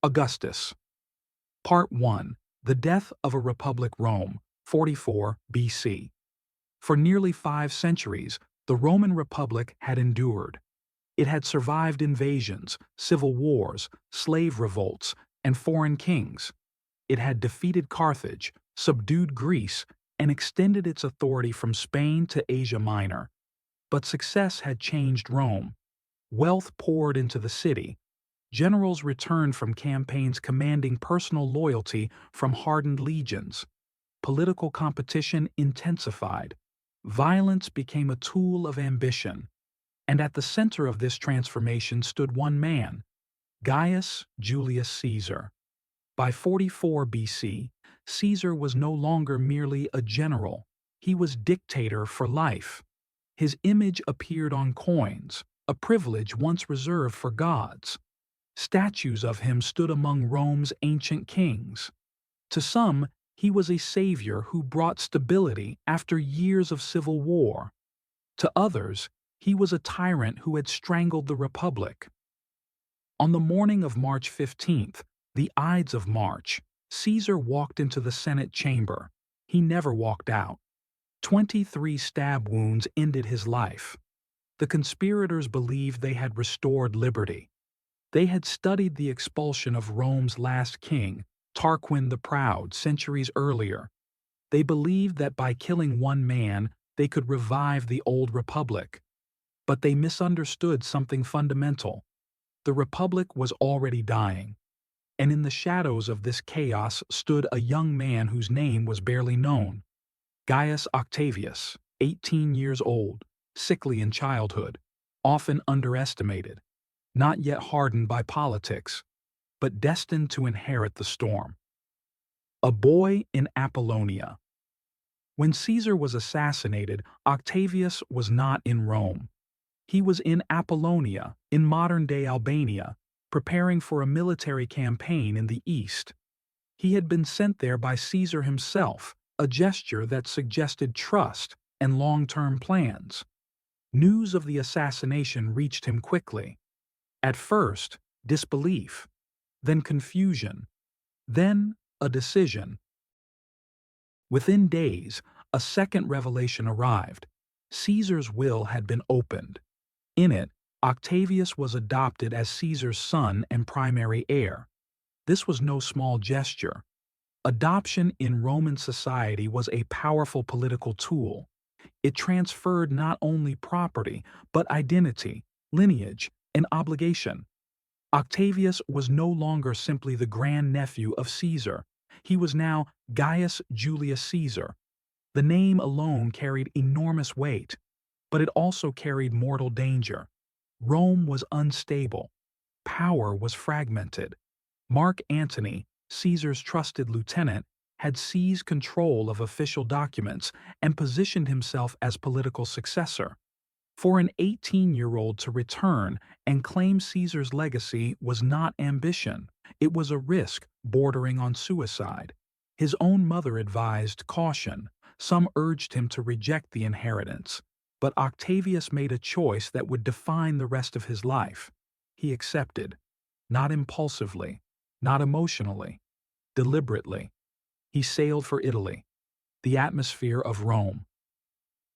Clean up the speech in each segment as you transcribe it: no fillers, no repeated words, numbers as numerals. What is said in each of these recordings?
Augustus. Part 1. The Death of a Republic Rome, 44 BC. For nearly 5 centuries, the Roman Republic had endured. It had survived invasions, civil wars, slave revolts, and foreign kings. It had defeated Carthage, subdued Greece, and extended its authority from Spain to Asia Minor. But success had changed Rome. Wealth poured into the city. Generals returned from campaigns commanding personal loyalty from hardened legions. Political competition intensified. Violence became a tool of ambition. And at the center of this transformation stood one man, Gaius Julius Caesar. By 44 BC, Caesar was no longer merely a general. He was dictator for life. His image appeared on coins, a privilege once reserved for gods. Statues of him stood among Rome's ancient kings. To some, he was a savior who brought stability after years of civil war. To others, he was a tyrant who had strangled the Republic. On the morning of March 15th, the Ides of March, Caesar walked into the Senate chamber. He never walked out. 23 stab wounds ended his life. The conspirators believed they had restored liberty. They had studied the expulsion of Rome's last king, Tarquin the Proud, centuries earlier. They believed that by killing one man, they could revive the old republic. But they misunderstood something fundamental. The republic was already dying. And in the shadows of this chaos stood a young man whose name was barely known. Gaius Octavius, 18 years old, sickly in childhood, often underestimated, not yet hardened by politics, but destined to inherit the storm. A boy in Apollonia. When Caesar was assassinated, Octavius was not in Rome. He was in Apollonia, in modern-day Albania, preparing for a military campaign in the east. He had been sent there by Caesar himself, a gesture that suggested trust and long-term plans. News of the assassination reached him quickly. At first, disbelief, then confusion, then a decision. Within days, a second revelation arrived. Caesar's will had been opened. In it, Octavius was adopted as Caesar's son and primary heir. This was no small gesture. Adoption in Roman society was a powerful political tool. It transferred not only property, but identity, lineage, and obligation. Octavius was no longer simply the grandnephew of Caesar. He was now Gaius Julius Caesar. The name alone carried enormous weight, but it also carried mortal danger. Rome was unstable. Power was fragmented. Mark Antony, Caesar's trusted lieutenant, had seized control of official documents and positioned himself as political successor. For an 18-year-old to return and claim Caesar's legacy was not ambition. It was a risk bordering on suicide. His own mother advised caution. Some urged him to reject the inheritance. But Octavius made a choice that would define the rest of his life. He accepted, not impulsively, not emotionally, deliberately. He sailed for Italy, the atmosphere of Rome.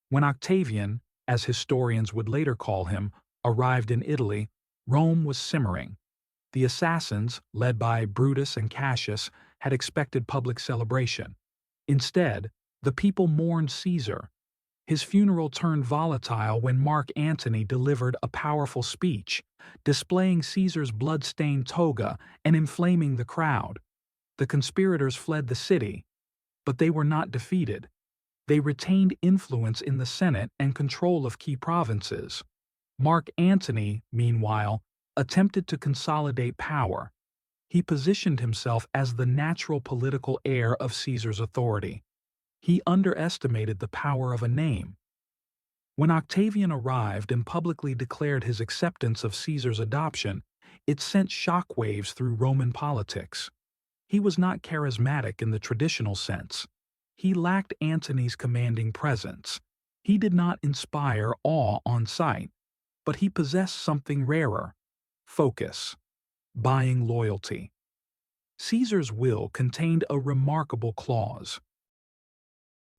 When Octavian, as historians would later call him, arrived in Italy, Rome was simmering. The assassins, led by Brutus and Cassius, had expected public celebration. Instead, the people mourned Caesar. His funeral turned volatile when Mark Antony delivered a powerful speech, displaying Caesar's blood-stained toga and inflaming the crowd. The conspirators fled the city, but they were not defeated. They retained influence in the Senate and control of key provinces. Mark Antony, meanwhile, attempted to consolidate power. He positioned himself as the natural political heir of Caesar's authority. He underestimated the power of a name. When Octavian arrived and publicly declared his acceptance of Caesar's adoption, it sent shockwaves through Roman politics. He was not charismatic in the traditional sense. He lacked Antony's commanding presence. He did not inspire awe on sight, but he possessed something rarer: focus, buying loyalty. Caesar's will contained a remarkable clause.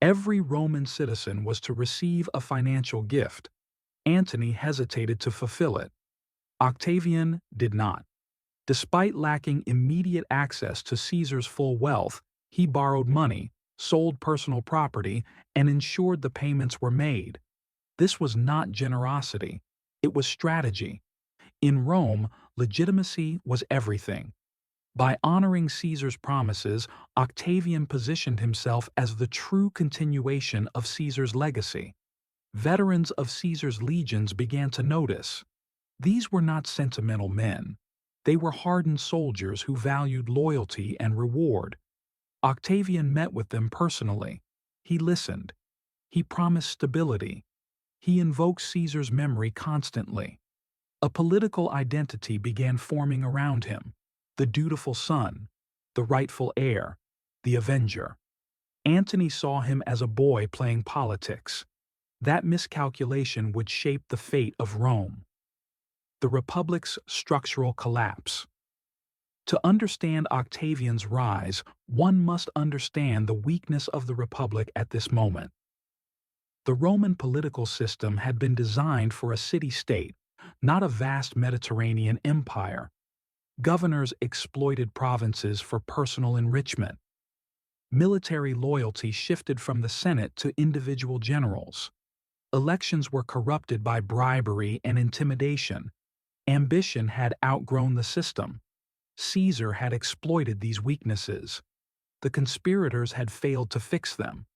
Every Roman citizen was to receive a financial gift. Antony hesitated to fulfill it. Octavian did not. Despite lacking immediate access to Caesar's full wealth, he borrowed money, sold personal property, and ensured the payments were made. This was not generosity. It was strategy. In Rome, legitimacy was everything. By honoring Caesar's promises, Octavian positioned himself as the true continuation of Caesar's legacy. Veterans of Caesar's legions began to notice. These were not sentimental men. They were hardened soldiers who valued loyalty and reward. Octavian met with them personally. He listened. He promised stability. He invoked Caesar's memory constantly. A political identity began forming around him. The dutiful son, the rightful heir, the avenger. Antony saw him as a boy playing politics. That miscalculation would shape the fate of Rome. The Republic's structural collapse. To understand Octavian's rise, one must understand the weakness of the Republic at this moment. The Roman political system had been designed for a city-state, not a vast Mediterranean empire. Governors exploited provinces for personal enrichment. Military loyalty shifted from the Senate to individual generals. Elections were corrupted by bribery and intimidation. Ambition had outgrown the system. Caesar had exploited these weaknesses. The conspirators had failed to fix them.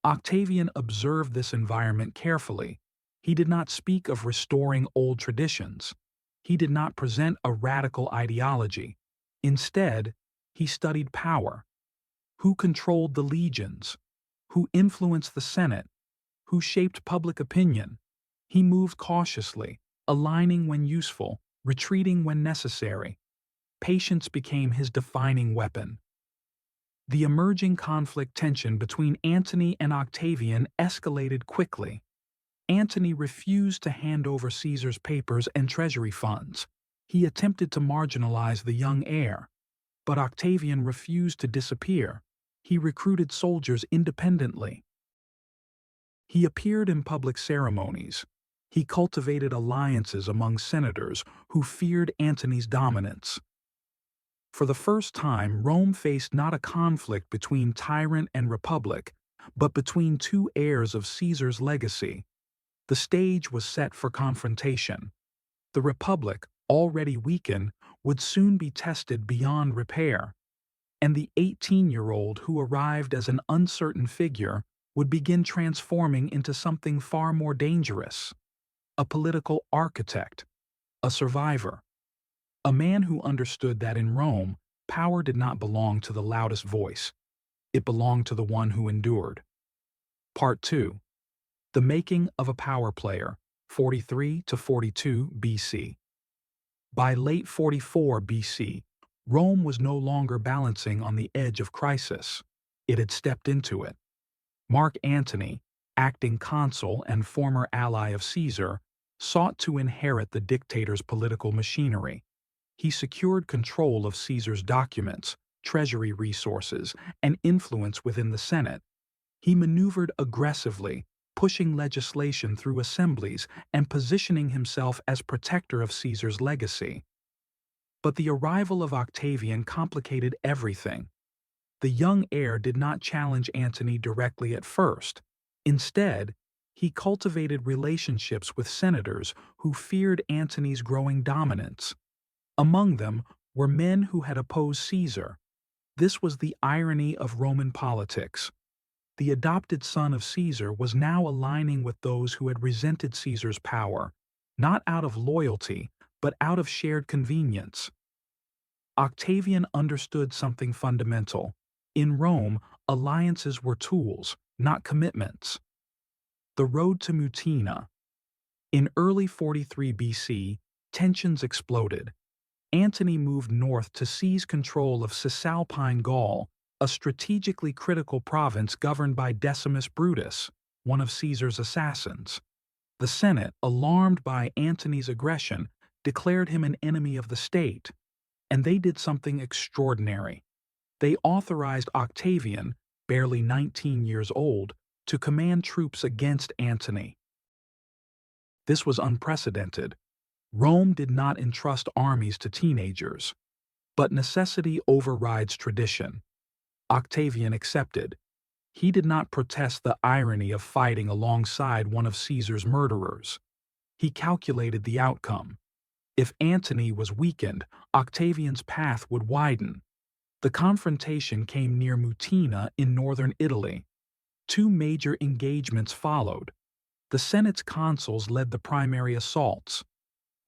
Octavian observed this environment carefully. He did not speak of restoring old traditions. He did not present a radical ideology. Instead, he studied power. Who controlled the legions? Who influenced the Senate? Who shaped public opinion? He moved cautiously, aligning when useful, retreating when necessary. Patience became his defining weapon. The emerging conflict tension between Antony and Octavian escalated quickly. Antony refused to hand over Caesar's papers and treasury funds. He attempted to marginalize the young heir. But Octavian refused to disappear. He recruited soldiers independently. He appeared in public ceremonies. He cultivated alliances among senators who feared Antony's dominance. For the first time, Rome faced not a conflict between tyrant and republic, but between two heirs of Caesar's legacy. The stage was set for confrontation. The Republic, already weakened, would soon be tested beyond repair. And the 18-year-old who arrived as an uncertain figure would begin transforming into something far more dangerous. A political architect, a survivor. A man who understood that in Rome, power did not belong to the loudest voice. It belonged to the one who endured. Part 2. The making of a power player, 43 to 42 BC. By late 44 BC, Rome was no longer balancing on the edge of crisis. It had stepped into it. Mark Antony, acting consul and former ally of Caesar, sought to inherit the dictator's political machinery. He secured control of Caesar's documents, treasury resources, and influence within the Senate. He maneuvered aggressively, pushing legislation through assemblies and positioning himself as protector of Caesar's legacy. But the arrival of Octavian complicated everything. The young heir did not challenge Antony directly at first. Instead, he cultivated relationships with senators who feared Antony's growing dominance. Among them were men who had opposed Caesar. This was the irony of Roman politics. The adopted son of Caesar was now aligning with those who had resented Caesar's power, not out of loyalty, but out of shared convenience. Octavian understood something fundamental. In Rome, alliances were tools, not commitments. The road to Mutina. In early 43 BC, tensions exploded. Antony moved north to seize control of Cisalpine Gaul, a strategically critical province governed by Decimus Brutus, one of Caesar's assassins. The Senate, alarmed by Antony's aggression, declared him an enemy of the state. And they did something extraordinary. They authorized Octavian, barely 19 years old, to command troops against Antony. This was unprecedented. Rome did not entrust armies to teenagers. But necessity overrides tradition. Octavian accepted. He did not protest the irony of fighting alongside one of Caesar's murderers. He calculated the outcome. If Antony was weakened, Octavian's path would widen. The confrontation came near Mutina in northern Italy. Two major engagements followed. The Senate's consuls led the primary assaults.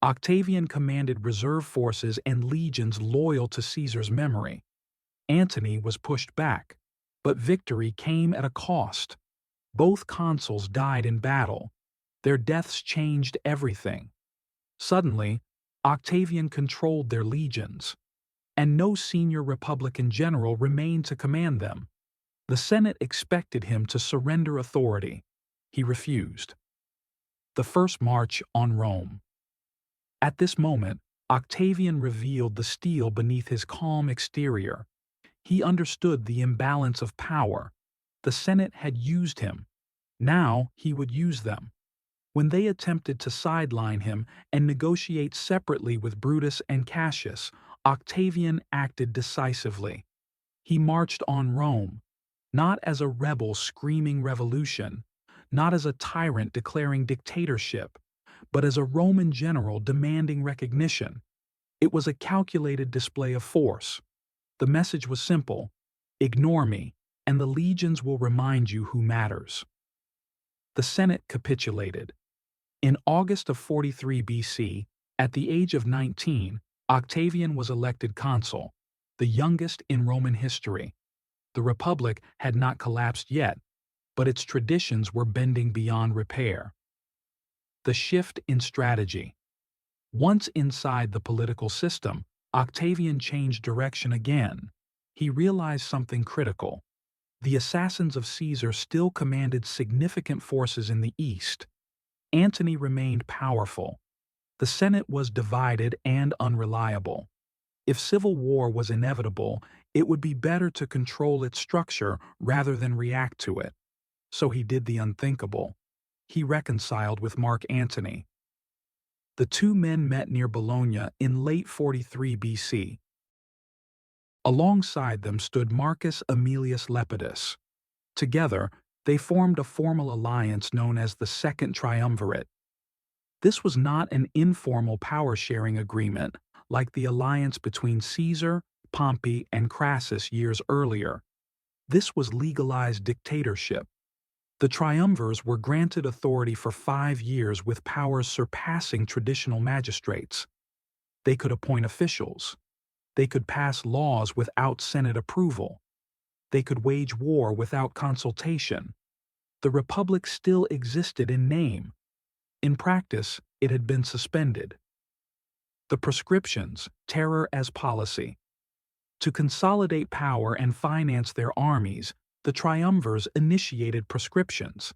Octavian commanded reserve forces and legions loyal to Caesar's memory. Antony was pushed back, but victory came at a cost. Both consuls died in battle. Their deaths changed everything. Suddenly, Octavian controlled their legions, and no senior Republican general remained to command them. The Senate expected him to surrender authority. He refused. The first march on Rome. At this moment, Octavian revealed the steel beneath his calm exterior. He understood the imbalance of power. The Senate had used him. Now he would use them. When they attempted to sideline him and negotiate separately with Brutus and Cassius, Octavian acted decisively. He marched on Rome, not as a rebel screaming revolution, not as a tyrant declaring dictatorship, but as a Roman general demanding recognition. It was a calculated display of force. The message was simple: ignore me, and the legions will remind you who matters. The Senate capitulated. In August of 43 BC, at the age of 19, Octavian was elected consul, the youngest in Roman history. The Republic had not collapsed yet, but its traditions were bending beyond repair. The shift in strategy. Once inside the political system, Octavian changed direction again. He realized something critical. The assassins of Caesar still commanded significant forces in the east. Antony remained powerful. The Senate was divided and unreliable. If civil war was inevitable, it would be better to control its structure rather than react to it. So he did the unthinkable. He reconciled with Mark Antony. The two men met near Bologna in late 43 BC. Alongside them stood Marcus Aemilius Lepidus. Together, they formed a formal alliance known as the Second Triumvirate. This was not an informal power-sharing agreement like the alliance between Caesar, Pompey, and Crassus years earlier. This was legalized dictatorship. The triumvirs were granted authority for 5 years with powers surpassing traditional magistrates. They could appoint officials. They could pass laws without Senate approval. They could wage war without consultation. The Republic still existed in name. In practice, it had been suspended. The proscriptions, terror as policy. To consolidate power and finance their armies, the triumvirs initiated proscriptions.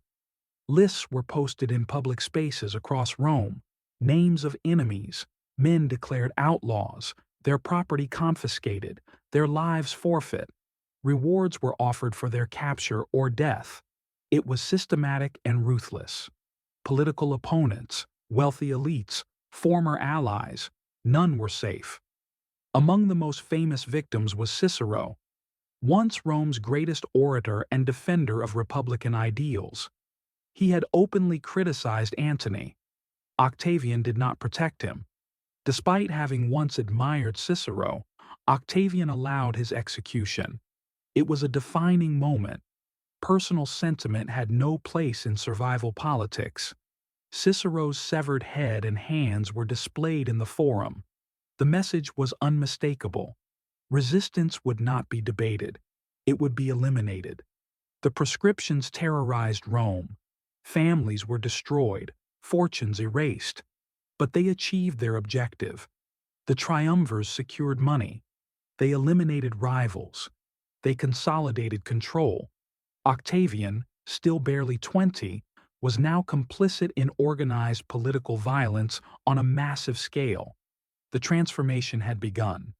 Lists were posted in public spaces across Rome, names of enemies, men declared outlaws, their property confiscated, their lives forfeit. Rewards were offered for their capture or death. It was systematic and ruthless. Political opponents, wealthy elites, former allies, none were safe. Among the most famous victims was Cicero, once Rome's greatest orator and defender of republican ideals. He had openly criticized Antony. Octavian did not protect him. Despite having once admired Cicero, Octavian allowed his execution. It was a defining moment. Personal sentiment had no place in survival politics. Cicero's severed head and hands were displayed in the forum. The message was unmistakable. Resistance would not be debated. It would be eliminated. The proscriptions terrorized Rome. Families were destroyed, fortunes erased. But they achieved their objective. The triumvirs secured money. They eliminated rivals. They consolidated control. Octavian, still barely 20, was now complicit in organized political violence on a massive scale. The transformation had begun.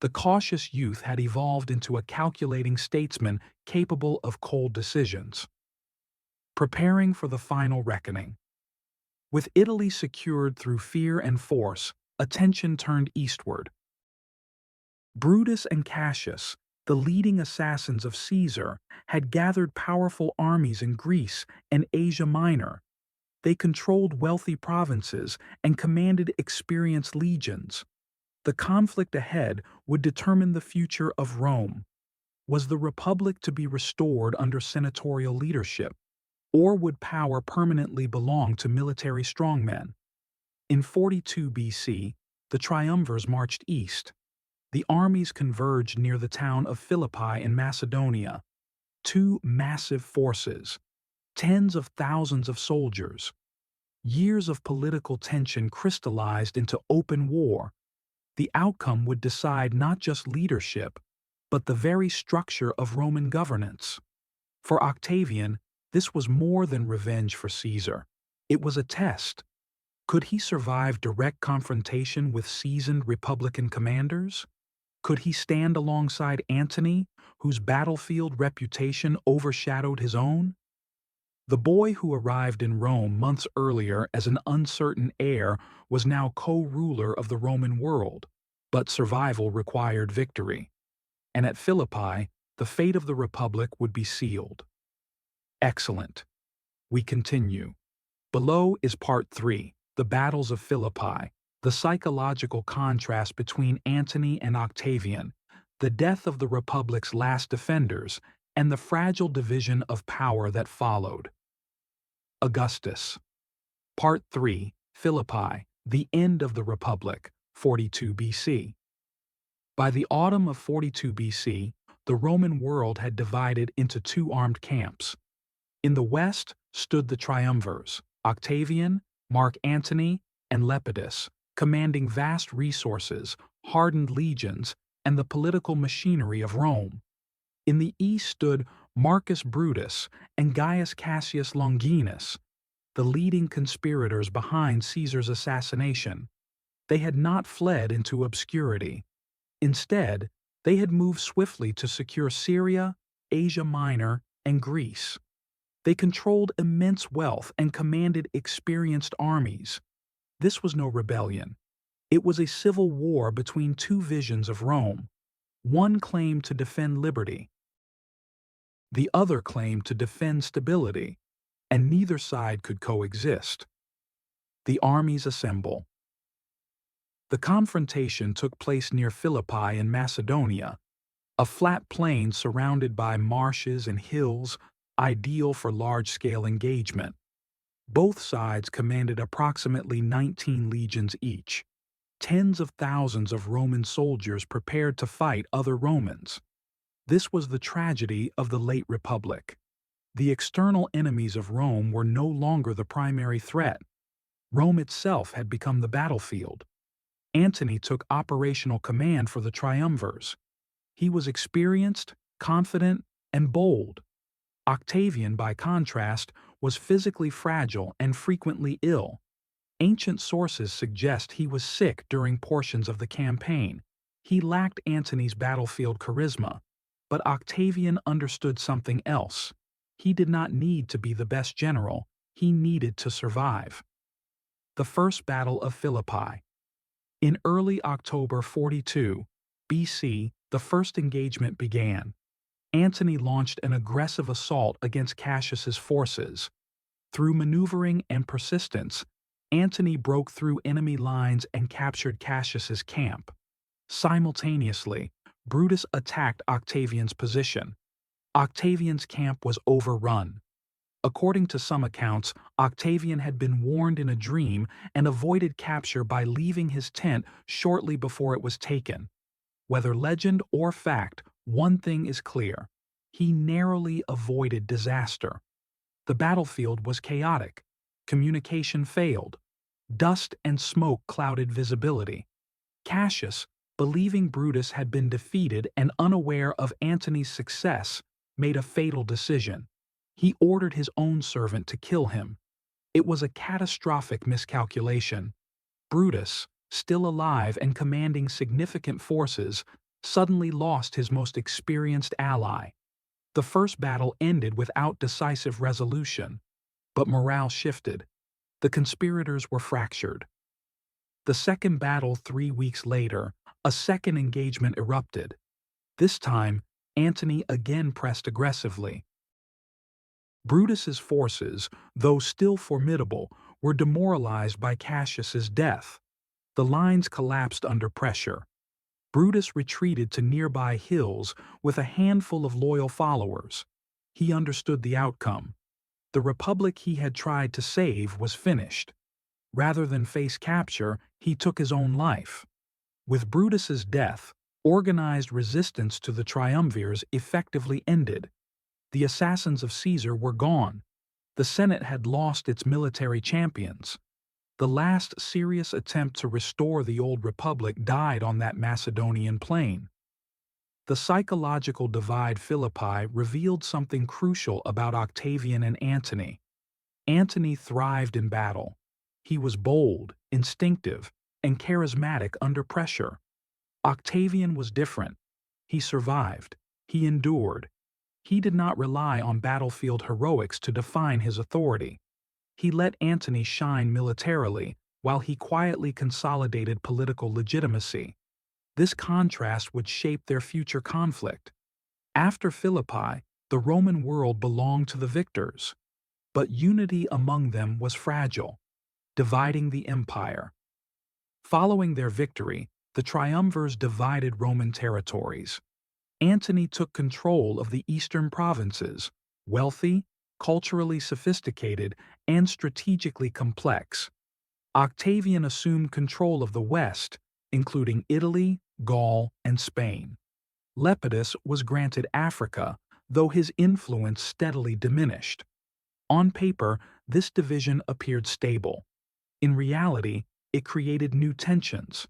The cautious youth had evolved into a calculating statesman capable of cold decisions. Preparing for the final reckoning. With Italy secured through fear and force, attention turned eastward. Brutus and Cassius, the leading assassins of Caesar, had gathered powerful armies in Greece and Asia Minor. They controlled wealthy provinces and commanded experienced legions. The conflict ahead would determine the future of Rome. Was the Republic to be restored under senatorial leadership, or would power permanently belong to military strongmen? In 42 BC, the triumvirs marched east. The armies converged near the town of Philippi in Macedonia. Two massive forces, tens of thousands of soldiers. Years of political tension crystallized into open war. The outcome would decide not just leadership, but the very structure of Roman governance. For Octavian, this was more than revenge for Caesar. It was a test. Could he survive direct confrontation with seasoned Republican commanders? Could he stand alongside Antony, whose battlefield reputation overshadowed his own? The boy who arrived in Rome months earlier as an uncertain heir was now co-ruler of the Roman world, but survival required victory. And at Philippi, the fate of the Republic would be sealed. Excellent. We continue. Below is Part 3, the Battles of Philippi, the psychological contrast between Antony and Octavian, the death of the Republic's last defenders, and the fragile division of power that followed. Augustus. Part 3, Philippi, the end of the Republic, 42 BC. By the autumn of 42 BC, the Roman world had divided into two armed camps. In the west stood the triumvirs, Octavian, Mark Antony, and Lepidus, commanding vast resources, hardened legions, and the political machinery of Rome. In the east stood Marcus Brutus and Gaius Cassius Longinus, the leading conspirators behind Caesar's assassination. They had not fled into obscurity. Instead, they had moved swiftly to secure Syria, Asia Minor, and Greece. They controlled immense wealth and commanded experienced armies. This was no rebellion. It was a civil war between two visions of Rome. One claimed to defend liberty. The other claimed to defend stability, and neither side could coexist. The armies assemble. The confrontation took place near Philippi in Macedonia, a flat plain surrounded by marshes and hills, ideal for large-scale engagement. Both sides commanded approximately 19 legions each. Tens of thousands of Roman soldiers prepared to fight other Romans. This was the tragedy of the late Republic. The external enemies of Rome were no longer the primary threat. Rome itself had become the battlefield. Antony took operational command for the triumvirs. He was experienced, confident, and bold. Octavian, by contrast, was physically fragile and frequently ill. Ancient sources suggest he was sick during portions of the campaign. He lacked Antony's battlefield charisma, but Octavian understood something else. He did not need to be the best general, he needed to survive. The First Battle of Philippi. In early October 42 BC, the first engagement began. Antony launched an aggressive assault against Cassius's forces. Through maneuvering and persistence, Antony broke through enemy lines and captured Cassius's camp. Simultaneously, Brutus attacked Octavian's position. Octavian's camp was overrun. According to some accounts, Octavian had been warned in a dream and avoided capture by leaving his tent shortly before it was taken. Whether legend or fact, one thing is clear: he narrowly avoided disaster. The battlefield was chaotic. Communication failed. Dust and smoke clouded visibility. Cassius, believing Brutus had been defeated and unaware of Antony's success, made a fatal decision. He ordered his own servant to kill him. It was a catastrophic miscalculation. Brutus, still alive and commanding significant forces, suddenly lost his most experienced ally. The first battle ended without decisive resolution, but morale shifted. The conspirators were fractured. The second battle 3 weeks later, a second engagement erupted. This time, Antony again pressed aggressively. Brutus's forces, though still formidable, were demoralized by Cassius's death. The lines collapsed under pressure. Brutus retreated to nearby hills with a handful of loyal followers. He understood the outcome. The republic he had tried to save was finished. Rather than face capture, he took his own life. With Brutus's death, organized resistance to the triumvirs effectively ended. The assassins of Caesar were gone. The Senate had lost its military champions. The last serious attempt to restore the old republic died on that Macedonian plain. The psychological divide Philippi revealed something crucial about Octavian and Antony. Antony thrived in battle. He was bold, instinctive, and charismatic under pressure. Octavian was different. He survived. He endured. He did not rely on battlefield heroics to define his authority. He let Antony shine militarily, while he quietly consolidated political legitimacy. This contrast would shape their future conflict. After Philippi, the Roman world belonged to the victors. But unity among them was fragile, dividing the empire. Following their victory, the triumvirs divided Roman territories. Antony took control of the eastern provinces, wealthy, culturally sophisticated, and strategically complex. Octavian assumed control of the west, including Italy, Gaul, and Spain. Lepidus was granted Africa, though his influence steadily diminished. On paper, this division appeared stable. In reality, it created new tensions.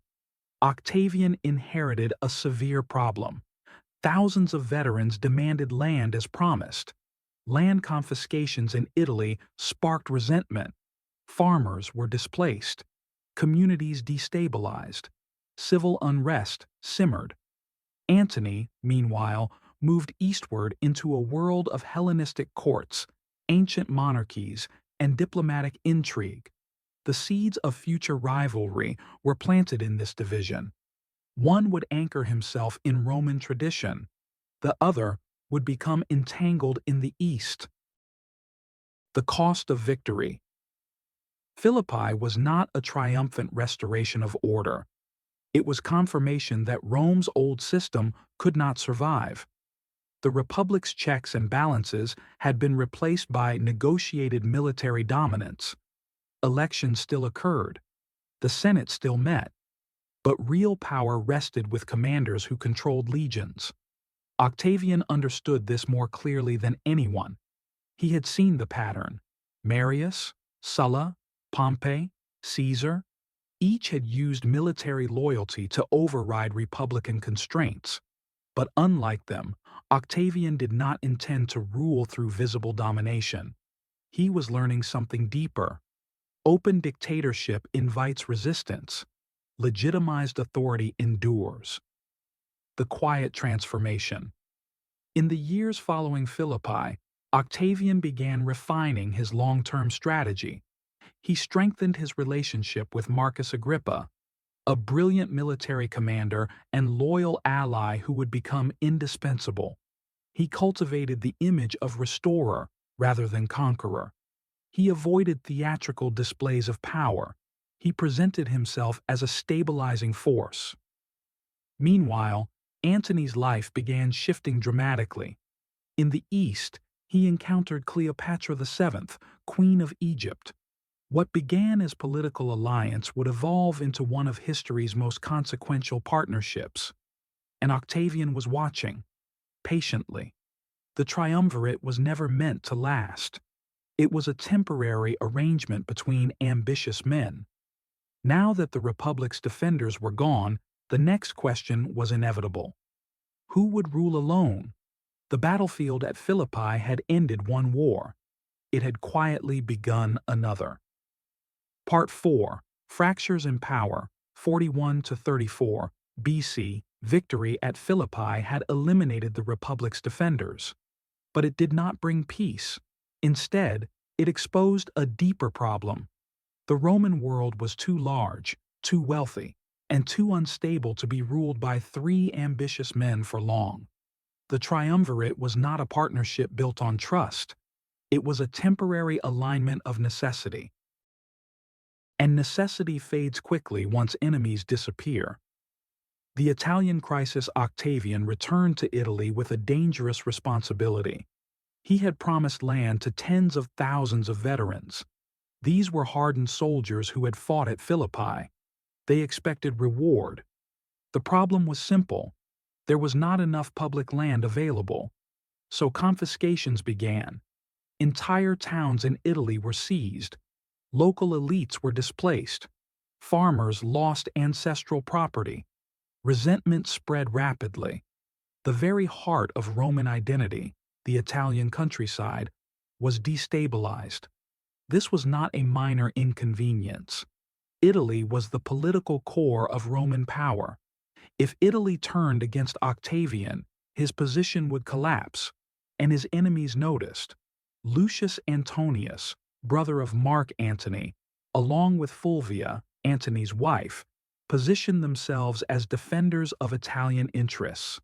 Octavian inherited a severe problem. Thousands of veterans demanded land as promised. Land confiscations in Italy sparked resentment. Farmers were displaced. Communities destabilized. Civil unrest simmered. Antony, meanwhile, moved eastward into a world of Hellenistic courts, ancient monarchies, and diplomatic intrigue. The seeds of future rivalry were planted in this division. One would anchor himself in Roman tradition. The other would become entangled in the East. The cost of victory. Philippi was not a triumphant restoration of order. It was confirmation that Rome's old system could not survive. The Republic's checks and balances had been replaced by negotiated military dominance. Elections still occurred. The Senate still met. But real power rested with commanders who controlled legions. Octavian understood this more clearly than anyone. He had seen the pattern. Marius, Sulla, Pompey, Caesar, each had used military loyalty to override republican constraints. But unlike them, Octavian did not intend to rule through visible domination. He was learning something deeper. Open dictatorship invites resistance. Legitimized authority endures. The quiet transformation. In the years following Philippi, Octavian began refining his long-term strategy. He strengthened his relationship with Marcus Agrippa, a brilliant military commander and loyal ally who would become indispensable. He cultivated the image of restorer rather than conqueror. He avoided theatrical displays of power. He presented himself as a stabilizing force. Meanwhile, Antony's life began shifting dramatically. In the East, he encountered Cleopatra VII, Queen of Egypt. What began as political alliance would evolve into one of history's most consequential partnerships. And Octavian was watching, patiently. The triumvirate was never meant to last. It was a temporary arrangement between ambitious men. Now that the Republic's defenders were gone, the next question was inevitable. Who would rule alone? The battlefield at Philippi had ended one war. It had quietly begun another. Part 4. Fractures in Power, 41 to 34 BC Victory at Philippi had eliminated the Republic's defenders. But it did not bring peace. Instead, it exposed a deeper problem. The Roman world was too large, too wealthy, and too unstable to be ruled by three ambitious men for long. The triumvirate was not a partnership built on trust. It was a temporary alignment of necessity. And necessity fades quickly once enemies disappear. The Italian crisis Octavian returned to Italy with a dangerous responsibility. He had promised land to tens of thousands of veterans. These were hardened soldiers who had fought at Philippi. They expected reward. The problem was simple. There was not enough public land available. So confiscations began. Entire towns in Italy were seized. Local elites were displaced. Farmers lost ancestral property. Resentment spread rapidly. The very heart of Roman identity, the Italian countryside, was destabilized. This was not a minor inconvenience. Italy was the political core of Roman power. If Italy turned against Octavian, his position would collapse, and his enemies noticed. Lucius Antonius, brother of Mark Antony, along with Fulvia, Antony's wife, positioned themselves as defenders of Italian interests.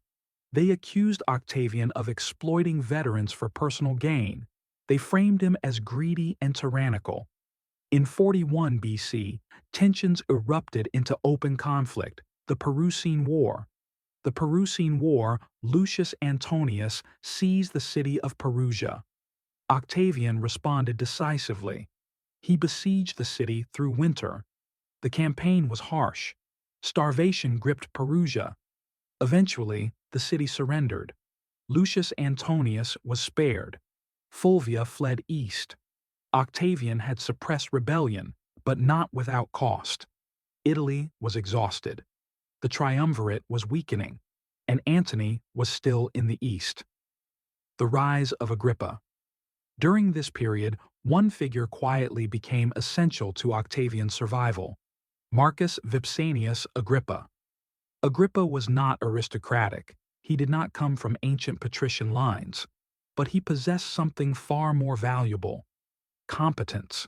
They accused Octavian of exploiting veterans for personal gain. They framed him as greedy and tyrannical. In 41 BC, tensions erupted into open conflict, the Perusine War. The Perusine War, Lucius Antonius seized the city of Perugia. Octavian responded decisively. He besieged the city through winter. The campaign was harsh. Starvation gripped Perugia. Eventually, the city surrendered. Lucius Antonius was spared. Fulvia fled east. Octavian had suppressed rebellion, but not without cost. Italy was exhausted. The triumvirate was weakening, and Antony was still in the east. The rise of Agrippa. During this period, one figure quietly became essential to Octavian's survival: Marcus Vipsanius Agrippa. Agrippa was not aristocratic. He did not come from ancient patrician lines, but he possessed something far more valuable: competence.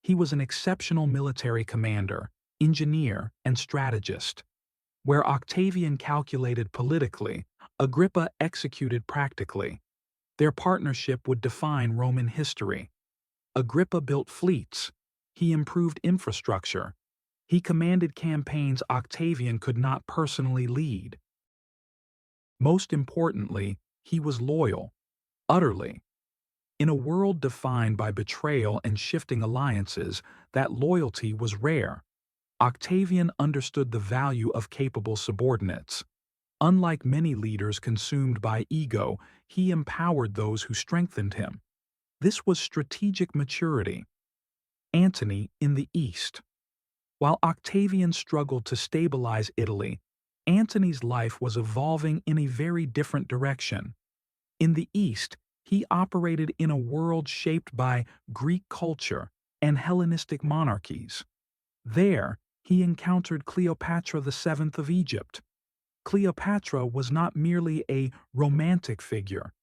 He was an exceptional military commander, engineer, and strategist. Where Octavian calculated politically, Agrippa executed practically. Their partnership would define Roman history. Agrippa built fleets. He improved infrastructure. He commanded campaigns Octavian could not personally lead. Most importantly, he was loyal. Utterly. In a world defined by betrayal and shifting alliances, that loyalty was rare. Octavian understood the value of capable subordinates. Unlike many leaders consumed by ego, he empowered those who strengthened him. This was strategic maturity. Antony in the East. While Octavian struggled to stabilize Italy, Antony's life was evolving in a very different direction. In the East, he operated in a world shaped by Greek culture and Hellenistic monarchies. There, he encountered Cleopatra VII of Egypt. Cleopatra was not merely a romantic figure.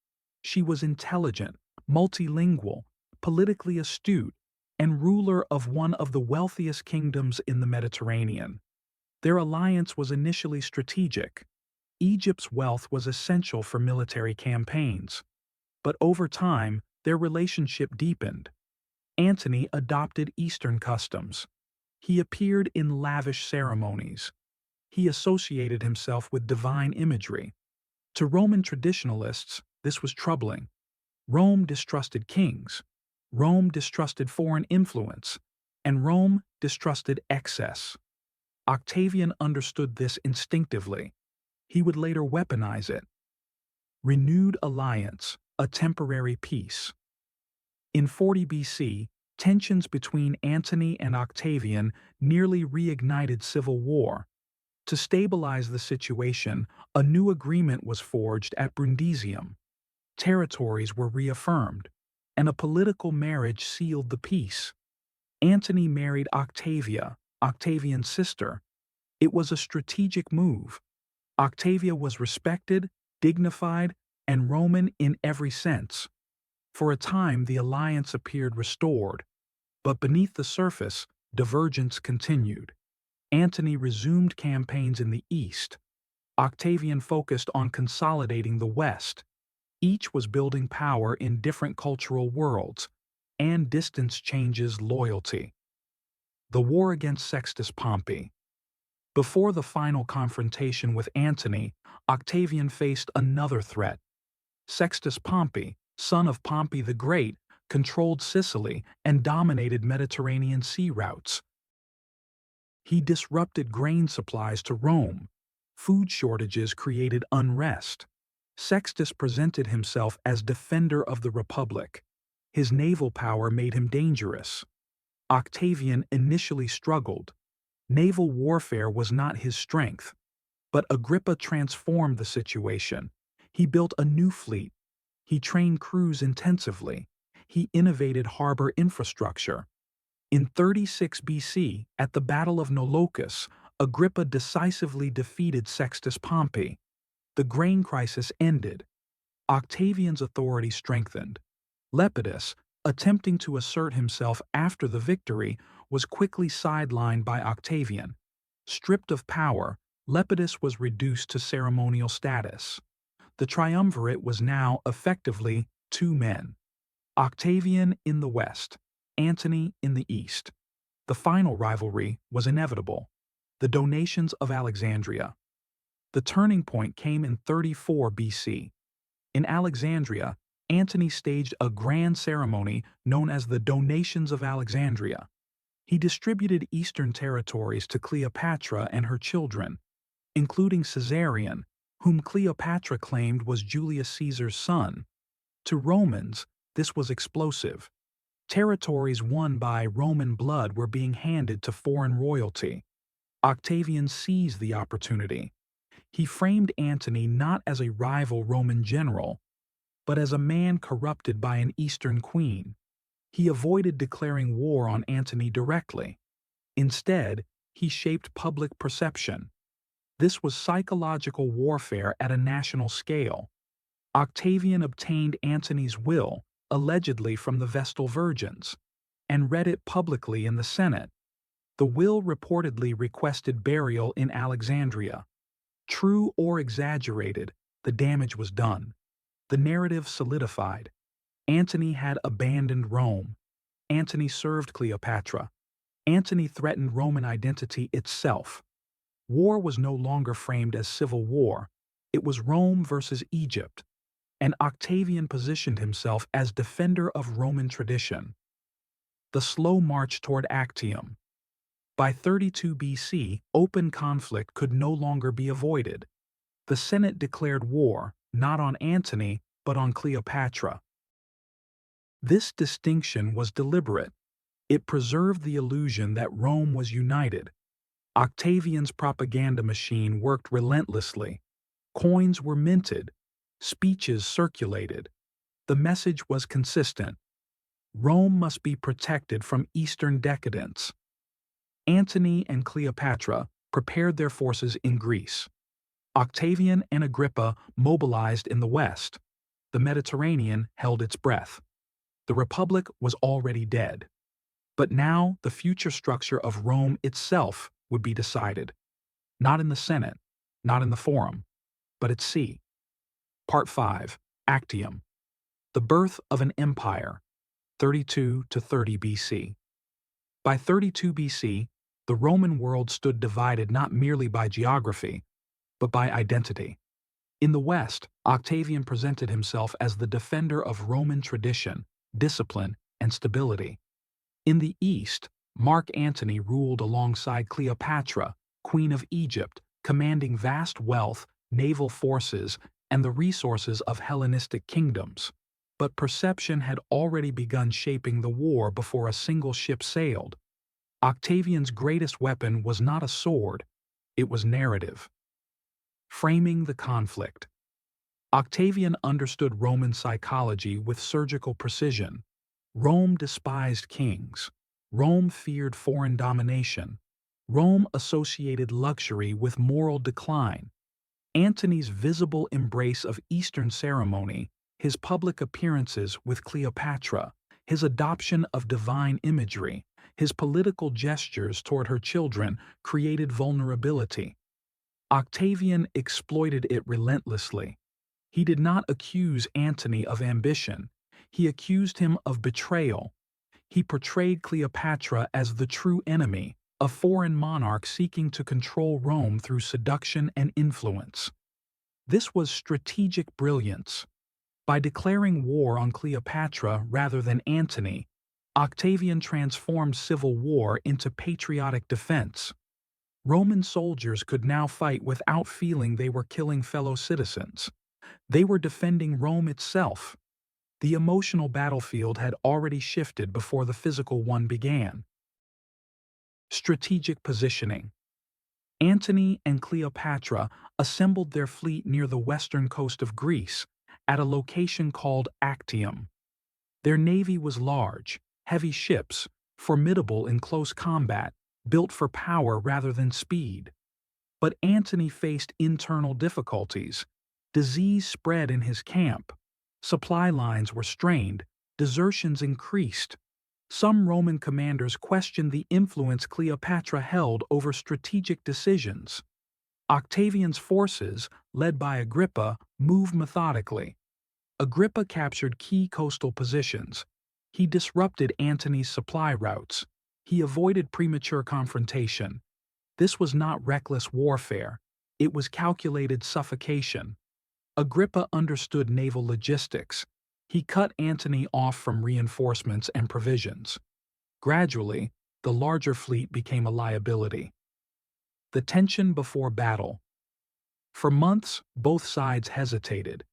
She was intelligent, multilingual, politically astute, and ruler of one of the wealthiest kingdoms in the Mediterranean. Their alliance was initially strategic. Egypt's wealth was essential for military campaigns. But over time, their relationship deepened. Antony adopted Eastern customs. He appeared in lavish ceremonies. He associated himself with divine imagery. To Roman traditionalists, this was troubling. Rome distrusted kings. Rome distrusted foreign influence. And Rome distrusted excess. Octavian understood this instinctively. He would later weaponize it. Renewed alliance, a temporary peace. In 40 BC, tensions between Antony and Octavian nearly reignited civil war. To stabilize the situation, a new agreement was forged at Brundisium. Territories were reaffirmed, and a political marriage sealed the peace. Antony married Octavia, Octavian's sister. It was a strategic move. Octavia was respected, dignified, and Roman in every sense. For a time, the alliance appeared restored, but beneath the surface, divergence continued. Antony resumed campaigns in the east. Octavian focused on consolidating the west. Each was building power in different cultural worlds, and distance changes loyalty. The war against Sextus Pompey. Before the final confrontation with Antony, Octavian faced another threat. Sextus Pompey, son of Pompey the Great, controlled Sicily and dominated Mediterranean sea routes. He disrupted grain supplies to Rome. Food shortages created unrest. Sextus presented himself as defender of the Republic. His naval power made him dangerous. Octavian initially struggled. Naval warfare was not his strength. But Agrippa transformed the situation. He built a new fleet. He trained crews intensively. He innovated harbor infrastructure. In 36 BC, at the Battle of Nolocus, Agrippa decisively defeated Sextus Pompey. The grain crisis ended. Octavian's authority strengthened. Lepidus, attempting to assert himself after the victory, was quickly sidelined by Octavian. Stripped of power, Lepidus was reduced to ceremonial status. The triumvirate was now effectively two men: Octavian in the west, Antony in the east. The final rivalry was inevitable: the donations of Alexandria. The turning point came in 34 BC. In Alexandria, Antony staged a grand ceremony known as the Donations of Alexandria. He distributed eastern territories to Cleopatra and her children, including Caesarion, whom Cleopatra claimed was Julius Caesar's son. To Romans, this was explosive. Territories won by Roman blood were being handed to foreign royalty. Octavian seized the opportunity. He framed Antony not as a rival Roman general, but as a man corrupted by an Eastern queen. He avoided declaring war on Antony directly. Instead, he shaped public perception. This was psychological warfare at a national scale. Octavian obtained Antony's will, allegedly from the Vestal Virgins, and read it publicly in the Senate. The will reportedly requested burial in Alexandria. True or exaggerated, the damage was done. The narrative solidified. Antony had abandoned Rome. Antony served Cleopatra. Antony threatened Roman identity itself. War was no longer framed as civil war. It was Rome versus Egypt. And Octavian positioned himself as defender of Roman tradition. The slow march toward Actium. By 32 BC, open conflict could no longer be avoided. The Senate declared war, not on Antony, but on Cleopatra. This distinction was deliberate. It preserved the illusion that Rome was united. Octavian's propaganda machine worked relentlessly. Coins were minted. Speeches circulated. The message was consistent: Rome must be protected from Eastern decadence. Antony and Cleopatra prepared their forces in Greece. Octavian and Agrippa mobilized in the west. The Mediterranean held its breath. The Republic was already dead. But now the future structure of Rome itself would be decided. Not in the Senate, not in the Forum, but at sea. Part 5. Actium. The birth of an empire, 32 to 30 BC. By 32 BC, the Roman world stood divided not merely by geography, but by identity. In the West, Octavian presented himself as the defender of Roman tradition, discipline, and stability. In the East, Mark Antony ruled alongside Cleopatra, Queen of Egypt, commanding vast wealth, naval forces, and the resources of Hellenistic kingdoms. But perception had already begun shaping the war before a single ship sailed. Octavian's greatest weapon was not a sword, it was narrative. Framing the conflict. Octavian understood Roman psychology with surgical precision. Rome despised kings. Rome feared foreign domination. Rome associated luxury with moral decline. Antony's visible embrace of Eastern ceremony, his public appearances with Cleopatra, his adoption of divine imagery, his political gestures toward her children created vulnerability. Octavian exploited it relentlessly. He did not accuse Antony of ambition. He accused him of betrayal. He portrayed Cleopatra as the true enemy, a foreign monarch seeking to control Rome through seduction and influence. This was strategic brilliance. By declaring war on Cleopatra rather than Antony, Octavian transformed civil war into patriotic defense. Roman soldiers could now fight without feeling they were killing fellow citizens. They were defending Rome itself. The emotional battlefield had already shifted before the physical one began. Strategic positioning. Antony and Cleopatra assembled their fleet near the western coast of Greece, at a location called Actium. Their navy was large, heavy ships, formidable in close combat, built for power rather than speed. But Antony faced internal difficulties. Disease spread in his camp. Supply lines were strained. Desertions increased. Some Roman commanders questioned the influence Cleopatra held over strategic decisions. Octavian's forces, led by Agrippa, moved methodically. Agrippa captured key coastal positions. He disrupted Antony's supply routes. He avoided premature confrontation. This was not reckless warfare. It was calculated suffocation. Agrippa understood naval logistics. He cut Antony off from reinforcements and provisions. Gradually, the larger fleet became a liability. The tension before battle. For months, both sides hesitated.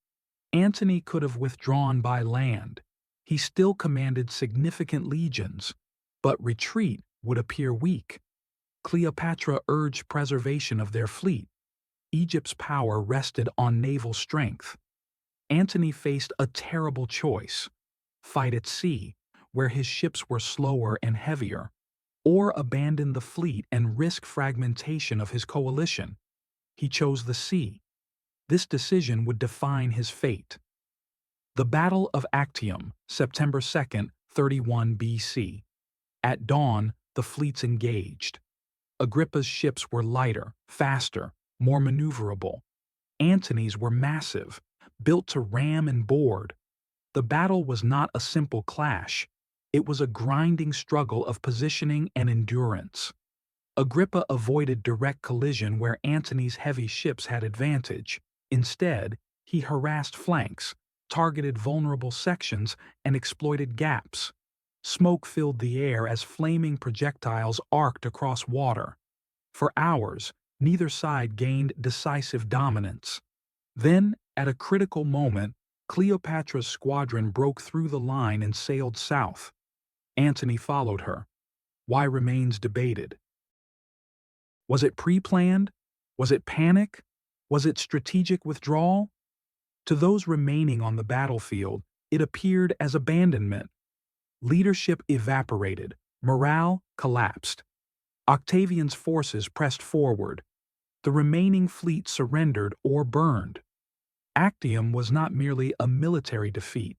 Antony could have withdrawn by land. He still commanded significant legions, but retreat would appear weak. Cleopatra urged preservation of their fleet. Egypt's power rested on naval strength. Antony faced a terrible choice: fight at sea, where his ships were slower and heavier, or abandon the fleet and risk fragmentation of his coalition. He chose the sea. This decision would define his fate. The Battle of Actium, September 2, 31 BC. At dawn, the fleets engaged. Agrippa's ships were lighter, faster, more maneuverable. Antony's were massive, built to ram and board. The battle was not a simple clash. It was a grinding struggle of positioning and endurance. Agrippa avoided direct collision where Antony's heavy ships had advantage. Instead, he harassed flanks, targeted vulnerable sections, and exploited gaps. Smoke filled the air as flaming projectiles arced across water. For hours, neither side gained decisive dominance. Then, at a critical moment, Cleopatra's squadron broke through the line and sailed south. Antony followed her. Why remains debated. Was it pre-planned? Was it panic? Was it strategic withdrawal? To those remaining on the battlefield, it appeared as abandonment. Leadership evaporated. Morale collapsed. Octavian's forces pressed forward. The remaining fleet surrendered or burned. Actium was not merely a military defeat.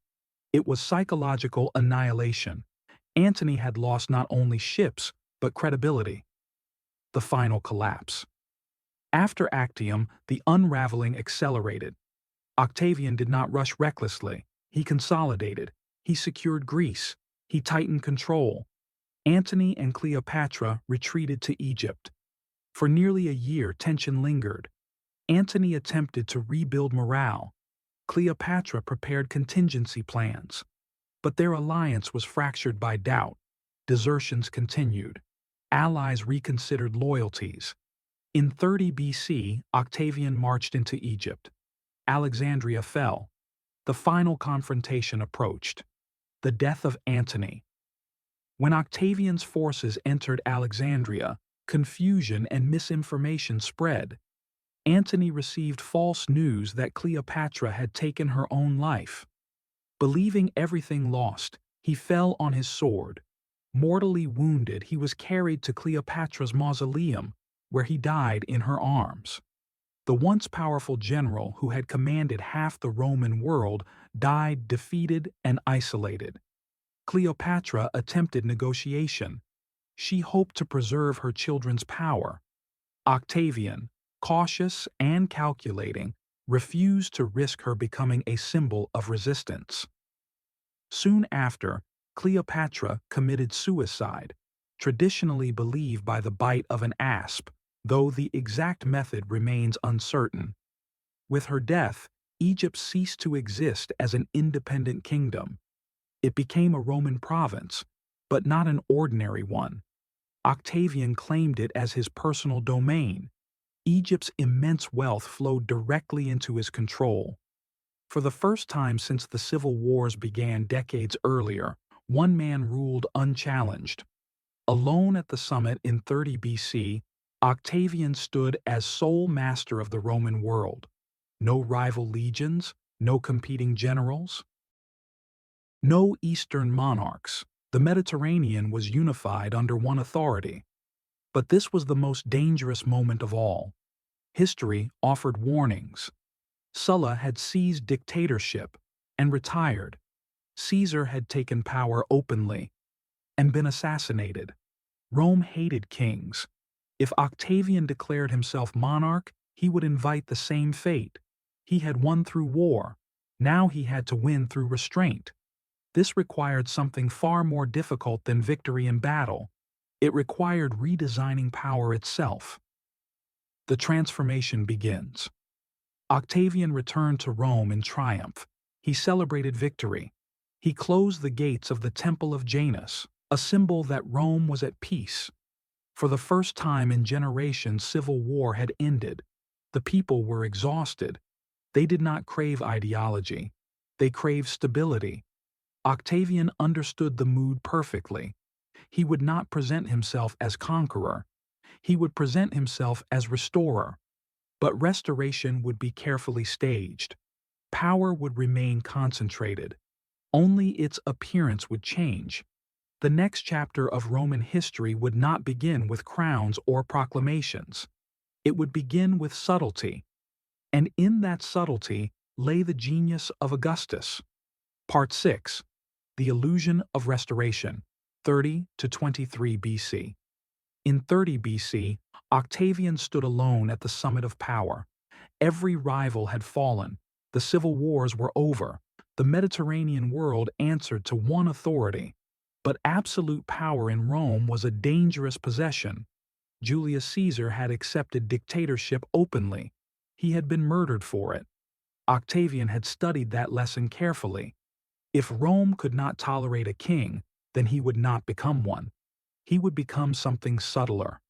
It was psychological annihilation. Antony had lost not only ships, but credibility. The final collapse. After Actium, the unraveling accelerated. Octavian did not rush recklessly. He consolidated. He secured Greece. He tightened control. Antony and Cleopatra retreated to Egypt. For nearly a year, tension lingered. Antony attempted to rebuild morale. Cleopatra prepared contingency plans. But their alliance was fractured by doubt. Desertions continued. Allies reconsidered loyalties. In 30 BC, Octavian marched into Egypt. Alexandria fell. The final confrontation approached. The death of Antony. When Octavian's forces entered Alexandria, confusion and misinformation spread. Antony received false news that Cleopatra had taken her own life. Believing everything lost, he fell on his sword. Mortally wounded, he was carried to Cleopatra's mausoleum, where he died in her arms. The once powerful general who had commanded half the Roman world died defeated and isolated. Cleopatra attempted negotiation. She hoped to preserve her children's power. Octavian, cautious and calculating, refused to risk her becoming a symbol of resistance. Soon after, Cleopatra committed suicide, traditionally believed by the bite of an asp, though the exact method remains uncertain. With her death, Egypt ceased to exist as an independent kingdom. It became a Roman province, but not an ordinary one. Octavian claimed it as his personal domain. Egypt's immense wealth flowed directly into his control. For the first time since the civil wars began decades earlier, one man ruled unchallenged. Alone at the summit in 30 BC, Octavian stood as sole master of the Roman world. No rival legions, no competing generals, no Eastern monarchs. The Mediterranean was unified under one authority. But this was the most dangerous moment of all. History offered warnings. Sulla had seized dictatorship and retired. Caesar had taken power openly and been assassinated. Rome hated kings. If Octavian declared himself monarch, he would invite the same fate. He had won through war. Now he had to win through restraint. This required something far more difficult than victory in battle. It required redesigning power itself. The transformation begins. Octavian returned to Rome in triumph. He celebrated victory. He closed the gates of the Temple of Janus, a symbol that Rome was at peace. For the first time in generations, civil war had ended. The people were exhausted. They did not crave ideology. They craved stability. Octavian understood the mood perfectly. He would not present himself as conqueror. He would present himself as restorer. But restoration would be carefully staged. Power would remain concentrated. Only its appearance would change. The next chapter of Roman history would not begin with crowns or proclamations. It would begin with subtlety. And in that subtlety lay the genius of Augustus. Part 6. The Illusion of Restoration, 30 to 23 BC. In 30 BC, Octavian stood alone at the summit of power. Every rival had fallen. The civil wars were over. The Mediterranean world answered to one authority. But absolute power in Rome was a dangerous possession. Julius Caesar had accepted dictatorship openly. He had been murdered for it. Octavian had studied that lesson carefully. If Rome could not tolerate a king, then he would not become one. He would become something subtler,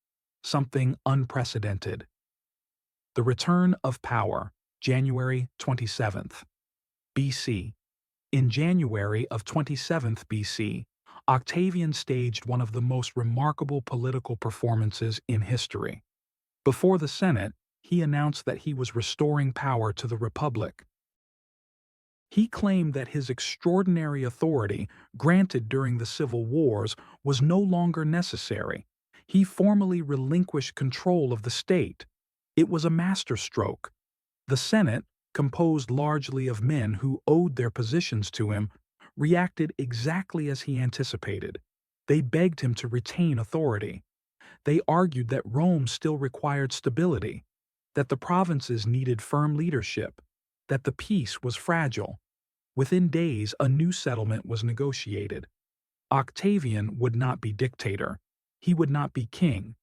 something unprecedented. The Return of Power, January 27th, BC. In January of 27th BC, Octavian staged one of the most remarkable political performances in history. Before the Senate, he announced that he was restoring power to the Republic. He claimed that his extraordinary authority, granted during the civil wars, was no longer necessary. He formally relinquished control of the state. It was a masterstroke. The Senate, composed largely of men who owed their positions to him, reacted exactly as he anticipated. They begged him to retain authority. They argued that Rome still required stability, that the provinces needed firm leadership, that the peace was fragile. Within days, a new settlement was negotiated. Octavian would not be dictator. He would not be king.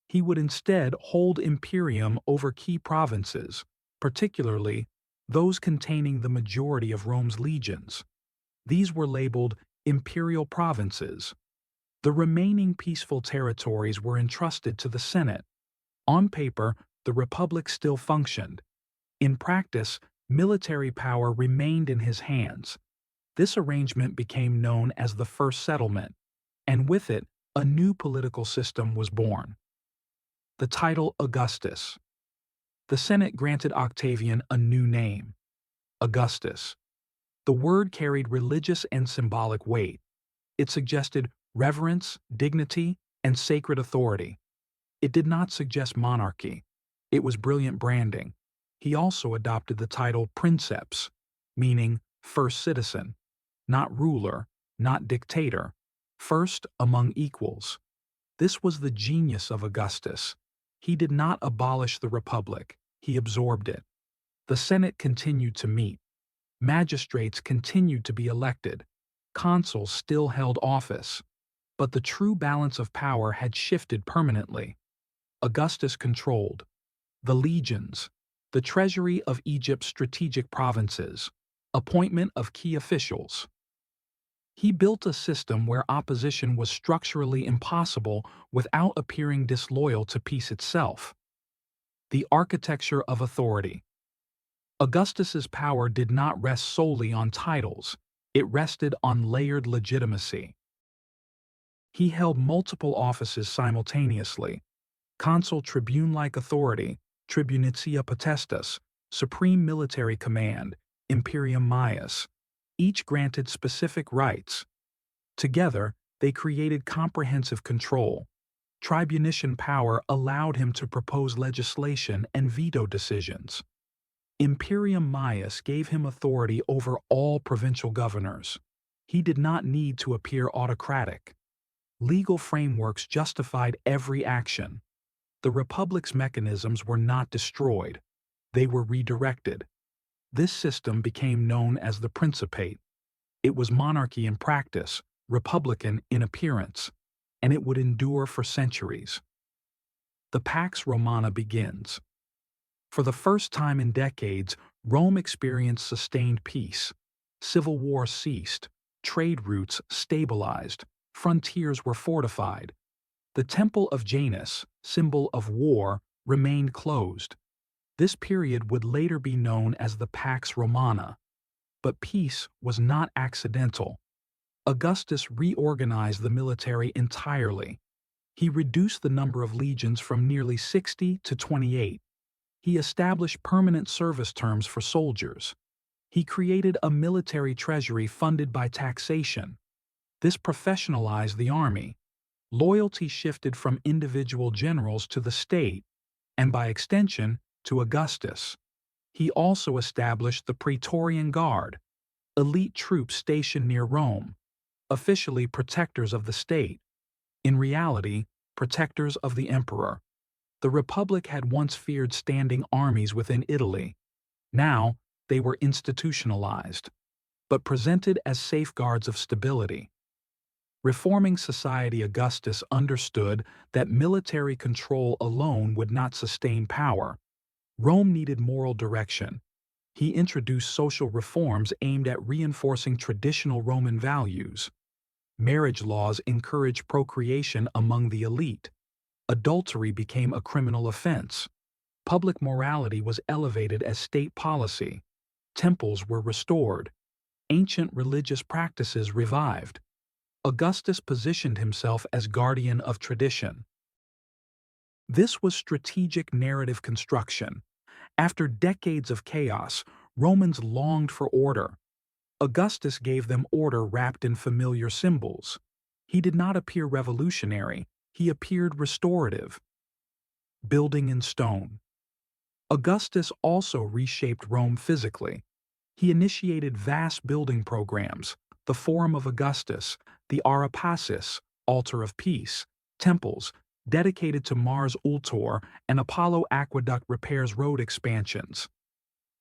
He would instead hold imperium over key provinces, particularly those containing the majority of Rome's legions. These were labeled imperial provinces. The remaining peaceful territories were entrusted to the Senate. On paper, the Republic still functioned. In practice, military power remained in his hands. This arrangement became known as the First Settlement, and with it, a new political system was born. The title Augustus. The Senate granted Octavian a new name, Augustus. The word carried religious and symbolic weight. It suggested reverence, dignity, and sacred authority. It did not suggest monarchy. It was brilliant branding. He also adopted the title princeps, meaning first citizen, not ruler, not dictator, first among equals. This was the genius of Augustus. He did not abolish the republic, he absorbed it. The Senate continued to meet. Magistrates continued to be elected. Consuls still held office. But the true balance of power had shifted permanently. Augustus controlled the legions, the treasury of Egypt's strategic provinces, appointment of key officials. He built a system where opposition was structurally impossible without appearing disloyal to peace itself. The architecture of authority. Augustus's power did not rest solely on titles, it rested on layered legitimacy. He held multiple offices simultaneously: consul tribune-like authority, tribunitia potestas, supreme military command, imperium maius, each granted specific rights. Together, they created comprehensive control. Tribunician power allowed him to propose legislation and veto decisions. Imperium maius gave him authority over all provincial governors. He did not need to appear autocratic. Legal frameworks justified every action. The republic's mechanisms were not destroyed. They were redirected. This system became known as the Principate. It was monarchy in practice, republican in appearance, and it would endure for centuries. The Pax Romana begins. For the first time in decades, Rome experienced sustained peace. Civil war ceased, trade routes stabilized, frontiers were fortified. The Temple of Janus, symbol of war, remained closed. This period would later be known as the Pax Romana. But peace was not accidental. Augustus reorganized the military entirely. He reduced the number of legions from nearly 60 to 28. He established permanent service terms for soldiers. He created a military treasury funded by taxation. This professionalized the army. Loyalty shifted from individual generals to the state, and by extension, to Augustus. He also established the Praetorian Guard, elite troops stationed near Rome, officially protectors of the state, in reality, protectors of the emperor. The Republic had once feared standing armies within Italy. Now, they were institutionalized, but presented as safeguards of stability. Reforming society, Augustus understood that military control alone would not sustain power. Rome needed moral direction. He introduced social reforms aimed at reinforcing traditional Roman values. Marriage laws encouraged procreation among the elite. Adultery became a criminal offense. Public morality was elevated as state policy. Temples were restored. Ancient religious practices revived. Augustus positioned himself as guardian of tradition. This was strategic narrative construction. After decades of chaos, Romans longed for order. Augustus gave them order wrapped in familiar symbols. He did not appear revolutionary, he appeared restorative. Building in stone. Augustus also reshaped Rome physically. He initiated vast building programs: the Forum of Augustus, the Ara Pacis, Altar of Peace, temples dedicated to Mars Ultor, and Apollo Aqueduct repairs road expansions.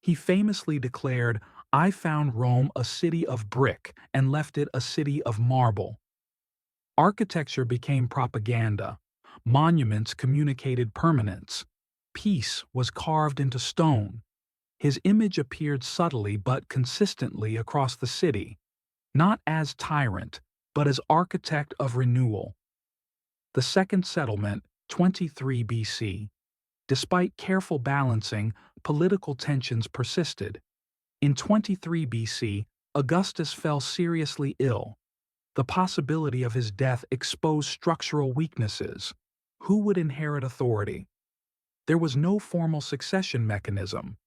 He famously declared, "I found Rome a city of brick and left it a city of marble." Architecture became propaganda. Monuments communicated permanence. Peace was carved into stone. His image appeared subtly but consistently across the city, not as tyrant, but as architect of renewal. The Second Settlement, 23 BC. Despite careful balancing, political tensions persisted. In 23 BC, Augustus fell seriously ill. The possibility of his death exposed structural weaknesses. Who would inherit authority? There was no formal succession mechanism.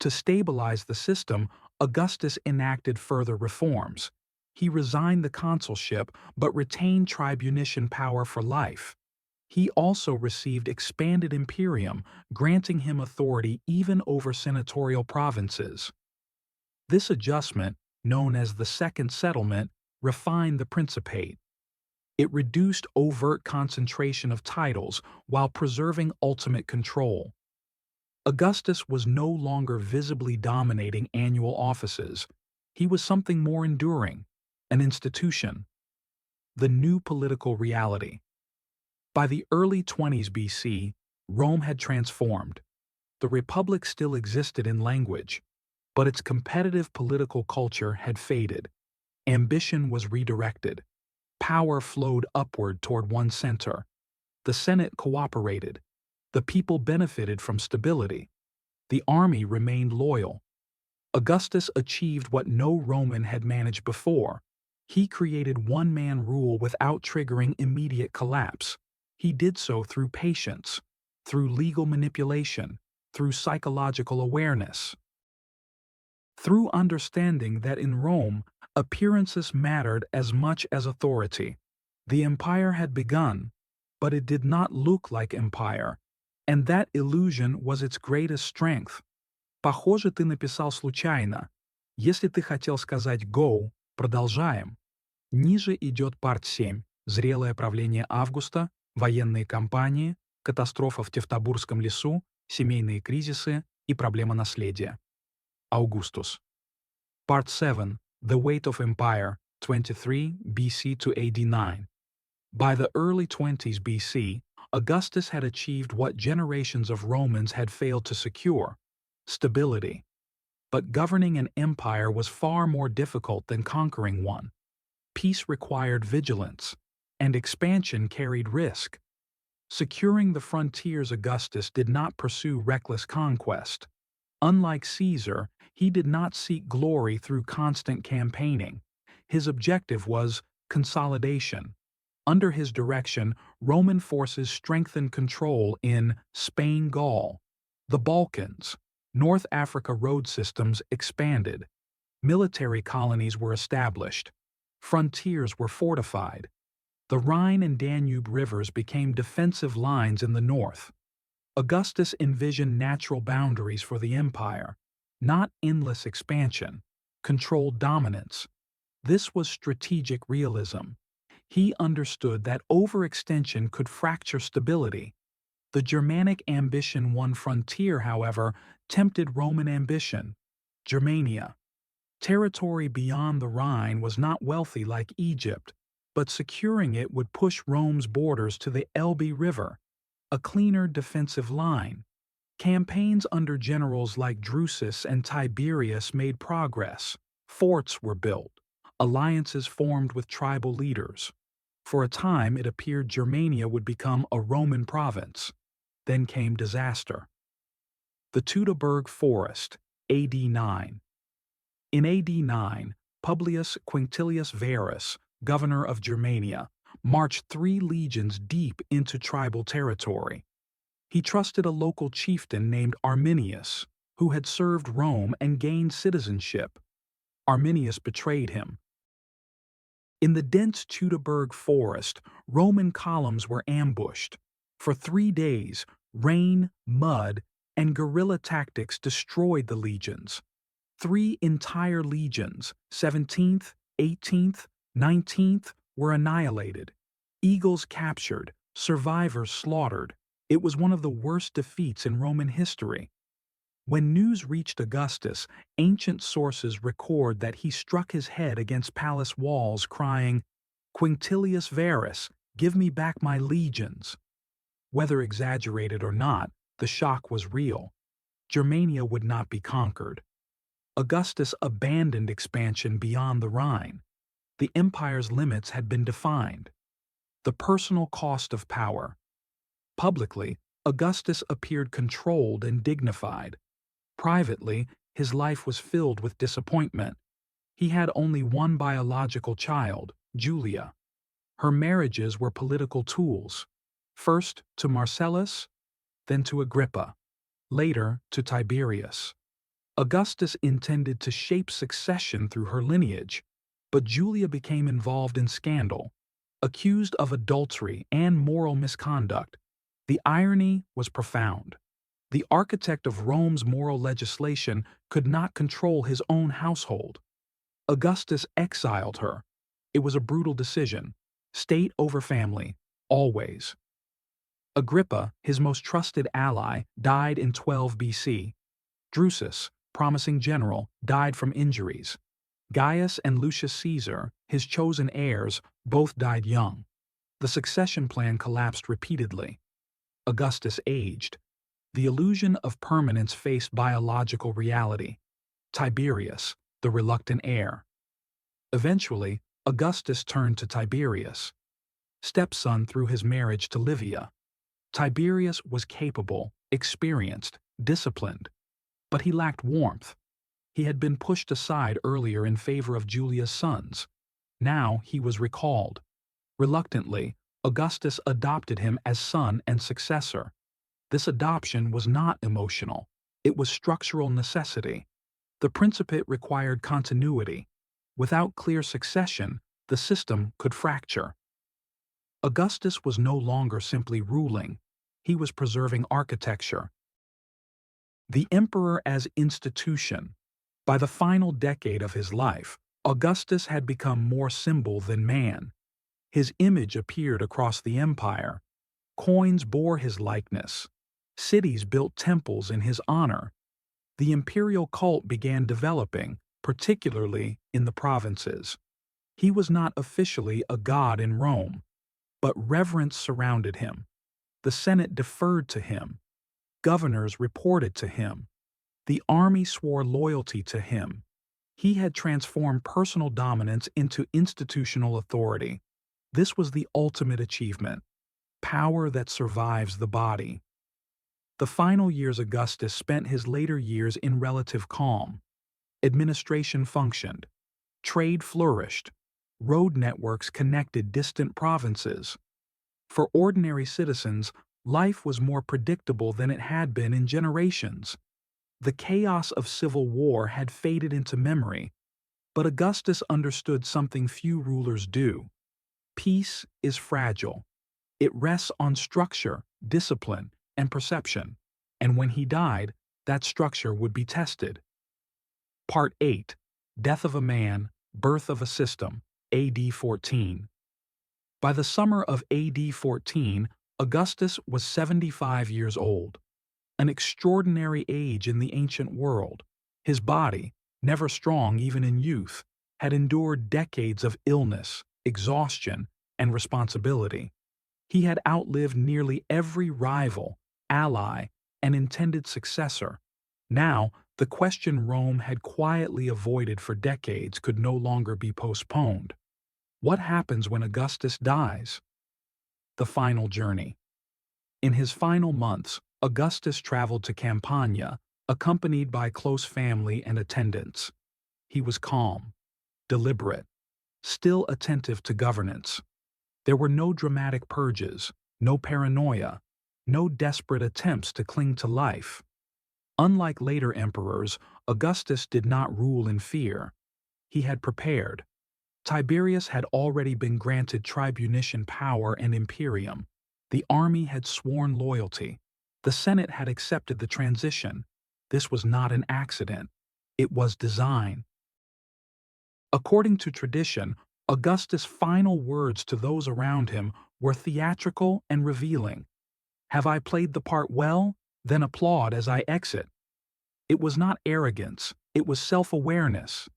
To stabilize the system, Augustus enacted further reforms. He resigned the consulship but retained tribunician power for life. He also received expanded imperium, granting him authority even over senatorial provinces. This adjustment, known as the Second Settlement, refined the Principate. It reduced overt concentration of titles while preserving ultimate control. Augustus was no longer visibly dominating annual offices. He was something more enduring, an institution. The new political reality. By the early 20s BC, Rome had transformed. The Republic still existed in language, but its competitive political culture had faded. Ambition was redirected. Power flowed upward toward one center. The Senate cooperated. The people benefited from stability. The army remained loyal. Augustus achieved what no Roman had managed before. He created one-man rule without triggering immediate collapse. He did so through patience, through legal manipulation, through psychological awareness, through understanding that in Rome, appearances mattered as much as authority. The empire had begun, but it did not look like empire, and that illusion was its greatest strength. Похоже, ты написал случайно. Если ты хотел сказать «go», продолжаем. Ниже идет парт 7. Зрелое правление Августа, военные кампании, катастрофа в Тевтобурском лесу, семейные кризисы и проблема наследия. Augustus. Part 7. The Weight of Empire, 23 BC to AD 9. By the early 20s BC, Augustus had achieved what generations of Romans had failed to secure: stability. But governing an empire was far more difficult than conquering one. Peace required vigilance, and expansion carried risk. Securing the frontiers, Augustus did not pursue reckless conquest. Unlike Caesar, he did not seek glory through constant campaigning. His objective was consolidation. Under his direction, Roman forces strengthened control in Spain, Gaul, the Balkans. North Africa road systems expanded. Military colonies were established. Frontiers were fortified. The Rhine and Danube rivers became defensive lines in the north. Augustus envisioned natural boundaries for the empire, not endless expansion, controlled dominance. This was strategic realism. He understood that overextension could fracture stability. The Germanic ambition one frontier, however, tempted Roman ambition: Germania. Territory beyond the Rhine was not wealthy like Egypt, but securing it would push Rome's borders to the Elbe River, a cleaner defensive line. Campaigns under generals like Drusus and Tiberius made progress. Forts were built. Alliances formed with tribal leaders. For a time, it appeared Germania would become a Roman province. Then came disaster. The Teutoburg Forest, AD 9. In AD 9, Publius Quinctilius Varus, governor of Germania, marched 3 legions deep into tribal territory. He trusted a local chieftain named Arminius, who had served Rome and gained citizenship. Arminius betrayed him. In the dense Teutoburg forest, Roman columns were ambushed. For 3 days, rain, mud, and guerrilla tactics destroyed the legions. 3 entire legions, 17th, 18th, 19th, were annihilated. Eagles captured, survivors slaughtered. It was one of the worst defeats in Roman history. When news reached Augustus, ancient sources record that he struck his head against palace walls, crying, "Quinctilius Varus, give me back my legions." Whether exaggerated or not, the shock was real. Germania would not be conquered. Augustus abandoned expansion beyond the Rhine. The empire's limits had been defined. The personal cost of power. Publicly, Augustus appeared controlled and dignified. Privately, his life was filled with disappointment. He had only one biological child, Julia. Her marriages were political tools, first to Marcellus, then to Agrippa, later to Tiberius. Augustus intended to shape succession through her lineage, but Julia became involved in scandal. accused of adultery and moral misconduct. The irony was profound. The architect of Rome's moral legislation could not control his own household. Augustus exiled her. It was a brutal decision. State over family, always. Agrippa, his most trusted ally, died in 12 BC. Drusus, promising general, died from injuries. Gaius and Lucius Caesar, his chosen heirs, both died young. The succession plan collapsed repeatedly. Augustus aged. The illusion of permanence faced biological reality. Tiberius, the reluctant heir. Eventually, Augustus turned to Tiberius, stepson through his marriage to Livia. Tiberius was capable, experienced, disciplined, but he lacked warmth. He had been pushed aside earlier in favor of Julia's sons. Now he was recalled. Reluctantly, Augustus adopted him as son and successor. This adoption was not emotional. It was structural necessity. The principate required continuity. Without clear succession, the system could fracture. Augustus was no longer simply ruling. He was preserving architecture. The emperor as institution. By the final decade of his life, Augustus had become more symbol than man. His image appeared across the empire. Coins bore his likeness. Cities built temples in his honor. The imperial cult began developing, particularly in the provinces. He was not officially a god in Rome, but reverence surrounded him. The Senate deferred to him. Governors reported to him. The army swore loyalty to him. He had transformed personal dominance into institutional authority. This was the ultimate achievement, power that survives the body. The final years Augustus spent his later years in relative calm. Administration functioned. Trade flourished. Road networks connected distant provinces. For ordinary citizens, life was more predictable than it had been in generations. The chaos of civil war had faded into memory, but Augustus understood something few rulers do. Peace is fragile. It rests on structure, discipline, and perception, and when he died, that structure would be tested. Part 8. Death of a Man, Birth of a System, AD 14. By the summer of AD 14, Augustus was 75 years old. An extraordinary age in the ancient world. His body, never strong even in youth, had endured decades of illness, exhaustion, and responsibility. He had outlived nearly every rival, ally, and intended successor. Now, the question Rome had quietly avoided for decades could no longer be postponed. What happens when Augustus dies? The final journey. In his final months, Augustus traveled to Campania, accompanied by close family and attendants. He was calm, deliberate, still attentive to governance. There were no dramatic purges, no paranoia, no desperate attempts to cling to life. Unlike later emperors, Augustus did not rule in fear. He had prepared. Tiberius had already been granted tribunician power and imperium. The army had sworn loyalty. The Senate had accepted the transition. This was not an accident. It was design. According to tradition, Augustus' final words to those around him were theatrical and revealing. "Have I played the part well? Then applaud as I exit." It was not arrogance, it was self-awareness.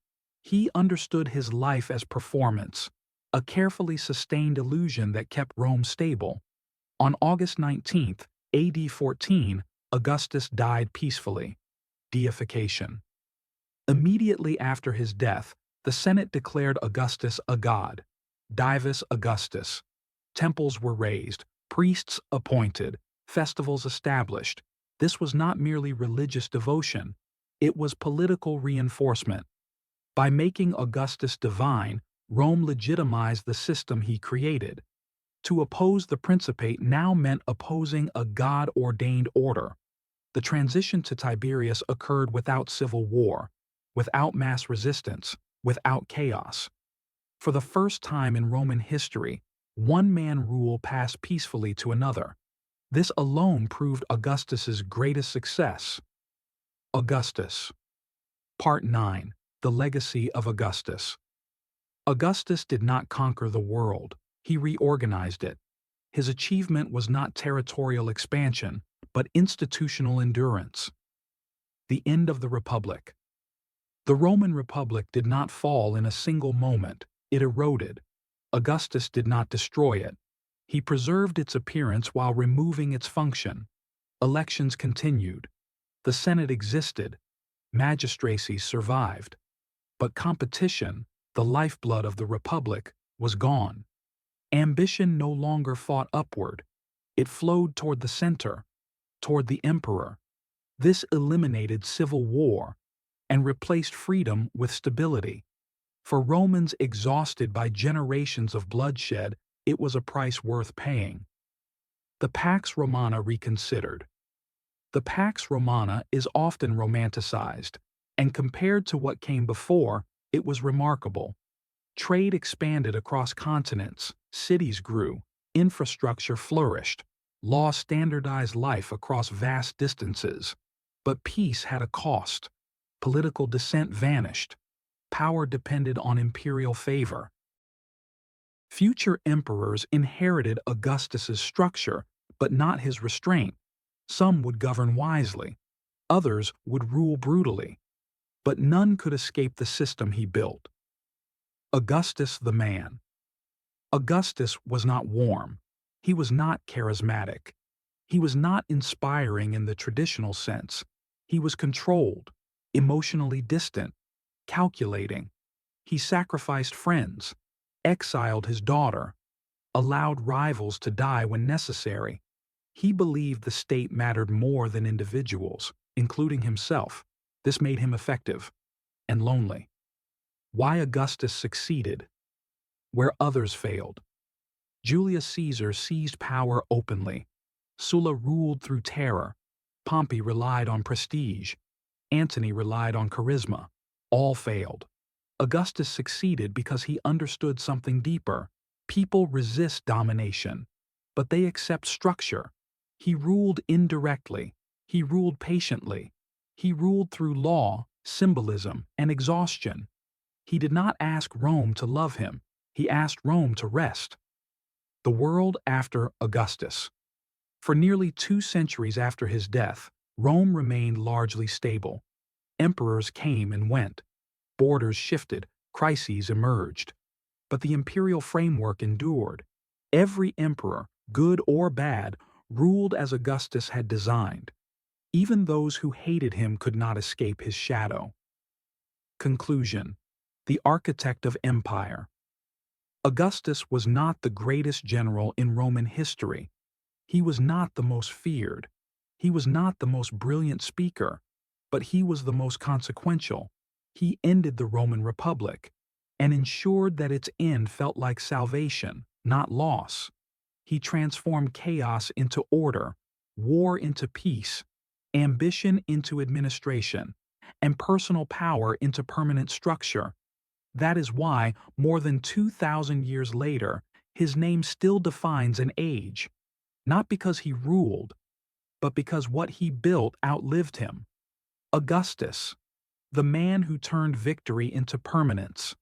He understood his life as performance, a carefully sustained illusion that kept Rome stable. On August 19th, AD 14, Augustus died peacefully. Deification. Immediately after his death, the Senate declared Augustus a god. Divus Augustus. Temples were raised, priests appointed, festivals established. This was not merely religious devotion, it was political reinforcement. By making Augustus divine, Rome legitimized the system he created. To oppose the Principate now meant opposing a God-ordained order. The transition to Tiberius occurred without civil war, without mass resistance, without chaos. For the first time in Roman history, One man rule passed peacefully to another. This alone proved Augustus's greatest success. Augustus. Part 9. The Legacy of Augustus. Augustus did not conquer the world, he reorganized it. His achievement was not territorial expansion, but institutional endurance. The end of the Republic. The Roman Republic did not fall in a single moment, it eroded. Augustus did not destroy it. He preserved its appearance while removing its function. Elections continued. The Senate existed. Magistracy survived. But competition, the lifeblood of the Republic, was gone. Ambition no longer fought upward. It flowed toward the center, toward the emperor. This eliminated civil war and replaced freedom with stability. For Romans exhausted by generations of bloodshed, it was a price worth paying. The Pax Romana reconsidered. The Pax Romana is often romanticized, and compared to what came before, it was remarkable. Trade expanded across continents, cities grew, infrastructure flourished, law standardized life across vast distances. But peace had a cost. Political dissent vanished. Power depended on imperial favor. Future emperors inherited Augustus's structure, but not his restraint. Some would govern wisely. Others would rule brutally. But none could escape the system he built. Augustus the man. Augustus was not warm. He was not charismatic. He was not inspiring in the traditional sense. He was controlled, emotionally distant, calculating. He sacrificed friends, exiled his daughter, allowed rivals to die when necessary. He believed the state mattered more than individuals, including himself. This made him effective and lonely. Why Augustus succeeded, where others failed. Julius Caesar seized power openly. Sulla ruled through terror. Pompey relied on prestige. Antony relied on charisma. All failed. Augustus succeeded because he understood something deeper. People resist domination, but they accept structure. He ruled indirectly. He ruled patiently. He ruled through law, symbolism, and exhaustion. He did not ask Rome to love him. He asked Rome to rest. The world after Augustus. For nearly 2 centuries after his death, Rome remained largely stable. Emperors came and went. Borders shifted. Crises emerged. But the imperial framework endured. Every emperor, good or bad, ruled as Augustus had designed. Even those who hated him could not escape his shadow. Conclusion. The architect of empire. Augustus was not the greatest general in Roman history. He was not the most feared. He was not the most brilliant speaker, but he was the most consequential. He ended the Roman Republic and ensured that its end felt like salvation, not loss. He transformed chaos into order, war into peace, ambition into administration, and personal power into permanent structure. That is why, more than 2,000 years later, his name still defines an age. Not because he ruled, but because what he built outlived him. Augustus, the man who turned victory into permanence.